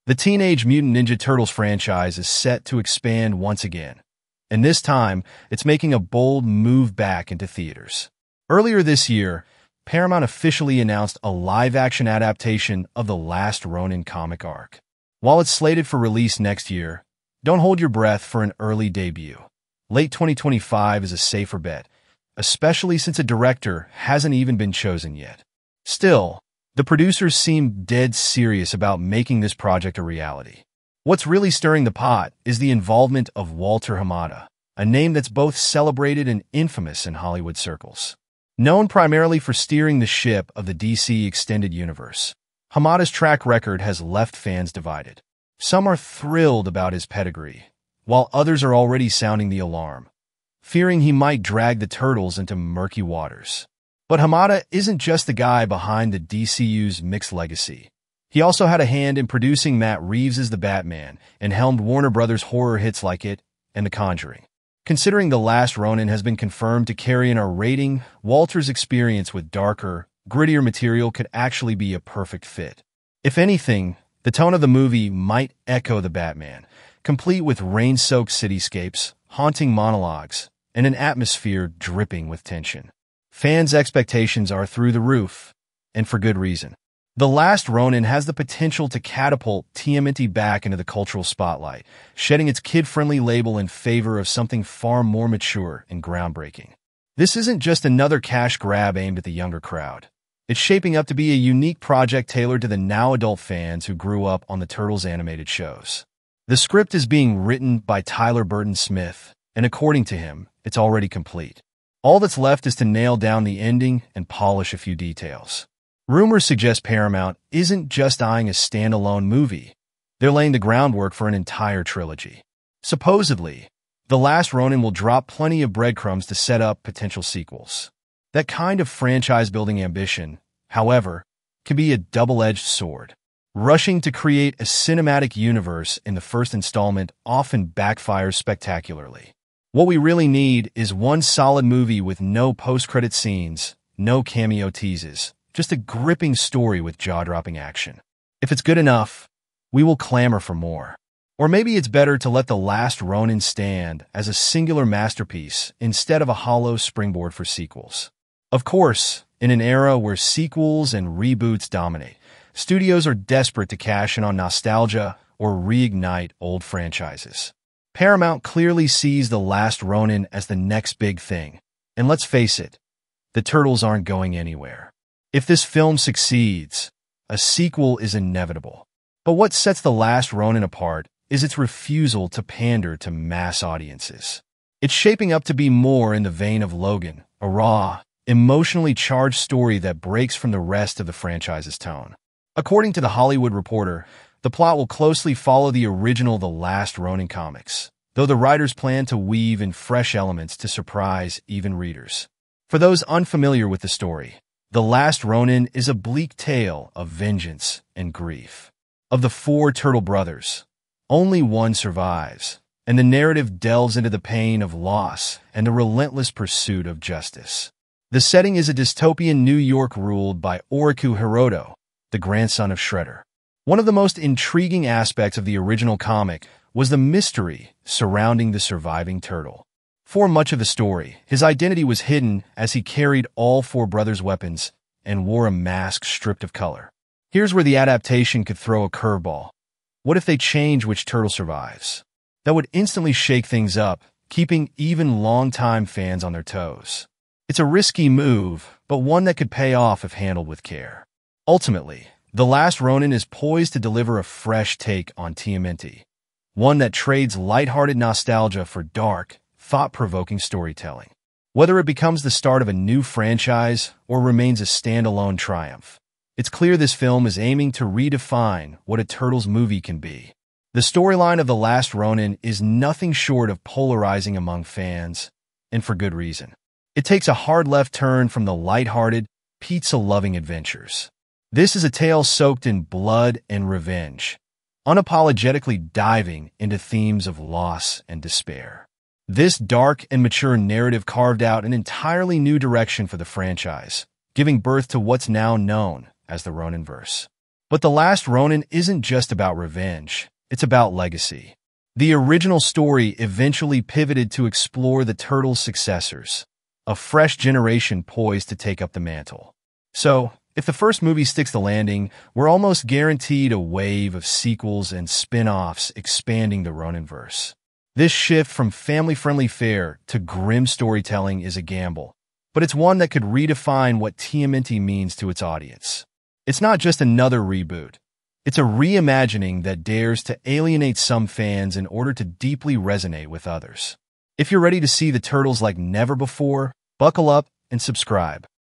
The Teenage Mutant Ninja Turtles franchise is set to expand once again, and this time, it's making a bold move back into theaters. Earlier this year, Paramount officially announced a live-action adaptation of the last Ronin comic arc. While it's slated for release next year, don't hold your breath for an early debut. Late 2025 is a safer bet, especially since a director hasn't even been chosen yet. Still, the producers seem dead serious about making this project a reality. What's really stirring the pot is the involvement of Walter Hamada, a name that's both celebrated and infamous in Hollywood circles. Known primarily for steering the ship of the DC Extended Universe, Hamada's track record has left fans divided. Some are thrilled about his pedigree, while others are already sounding the alarm, fearing he might drag the Turtles into murky waters. But Hamada isn't just the guy behind the DCU's mixed legacy. He also had a hand in producing Matt Reeves' The Batman and helmed Warner Brothers' horror hits like It and The Conjuring. Considering The Last Ronin has been confirmed to carry an R rating, Walter's experience with darker, grittier material could actually be a perfect fit. If anything, the tone of the movie might echo The Batman, complete with rain-soaked cityscapes, haunting monologues, and an atmosphere dripping with tension. Fans' expectations are through the roof, and for good reason. The Last Ronin has the potential to catapult TMNT back into the cultural spotlight, shedding its kid-friendly label in favor of something far more mature and groundbreaking. This isn't just another cash grab aimed at the younger crowd. It's shaping up to be a unique project tailored to the now-adult fans who grew up on the Turtles animated shows. The script is being written by Tyler Burton Smith, and according to him, it's already complete. All that's left is to nail down the ending and polish a few details. Rumors suggest Paramount isn't just eyeing a standalone movie. They're laying the groundwork for an entire trilogy. Supposedly, The Last Ronin will drop plenty of breadcrumbs to set up potential sequels. That kind of franchise-building ambition, however, can be a double-edged sword. Rushing to create a cinematic universe in the first installment often backfires spectacularly. What we really need is one solid movie with no post-credit scenes, no cameo teases, just a gripping story with jaw-dropping action. If it's good enough, we will clamor for more. Or maybe it's better to let The Last Ronin stand as a singular masterpiece instead of a hollow springboard for sequels. Of course, in an era where sequels and reboots dominate, studios are desperate to cash in on nostalgia or reignite old franchises. Paramount clearly sees The Last Ronin as the next big thing. And let's face it, the Turtles aren't going anywhere. If this film succeeds, a sequel is inevitable. But what sets The Last Ronin apart is its refusal to pander to mass audiences. It's shaping up to be more in the vein of Logan, a raw, emotionally charged story that breaks from the rest of the franchise's tone. According to The Hollywood Reporter, the plot will closely follow the original The Last Ronin comics, though the writers plan to weave in fresh elements to surprise even readers. For those unfamiliar with the story, The Last Ronin is a bleak tale of vengeance and grief. Of the four turtle brothers, only one survives, and the narrative delves into the pain of loss and the relentless pursuit of justice. The setting is a dystopian New York ruled by Oriku Hiroto, the grandson of Shredder. One of the most intriguing aspects of the original comic was the mystery surrounding the surviving turtle. For much of the story, his identity was hidden as he carried all four brothers' weapons and wore a mask stripped of color. Here's where the adaptation could throw a curveball. What if they change which turtle survives? That would instantly shake things up, keeping even longtime fans on their toes. It's a risky move, but one that could pay off if handled with care. Ultimately, The Last Ronin is poised to deliver a fresh take on TMNT, one that trades lighthearted nostalgia for dark, thought-provoking storytelling. Whether it becomes the start of a new franchise or remains a standalone triumph, it's clear this film is aiming to redefine what a Turtles movie can be. The storyline of The Last Ronin is nothing short of polarizing among fans, and for good reason. It takes a hard left turn from the lighthearted, pizza-loving adventures. This is a tale soaked in blood and revenge, unapologetically diving into themes of loss and despair. This dark and mature narrative carved out an entirely new direction for the franchise, giving birth to what's now known as the Roninverse. But The Last Ronin isn't just about revenge, it's about legacy. The original story eventually pivoted to explore the turtles' successors, a fresh generation poised to take up the mantle. So, if the first movie sticks the landing, we're almost guaranteed a wave of sequels and spin-offs expanding the Roninverse. This shift from family-friendly fare to grim storytelling is a gamble, but it's one that could redefine what TMNT means to its audience. It's not just another reboot. It's a reimagining that dares to alienate some fans in order to deeply resonate with others. If you're ready to see the turtles like never before, buckle up and subscribe.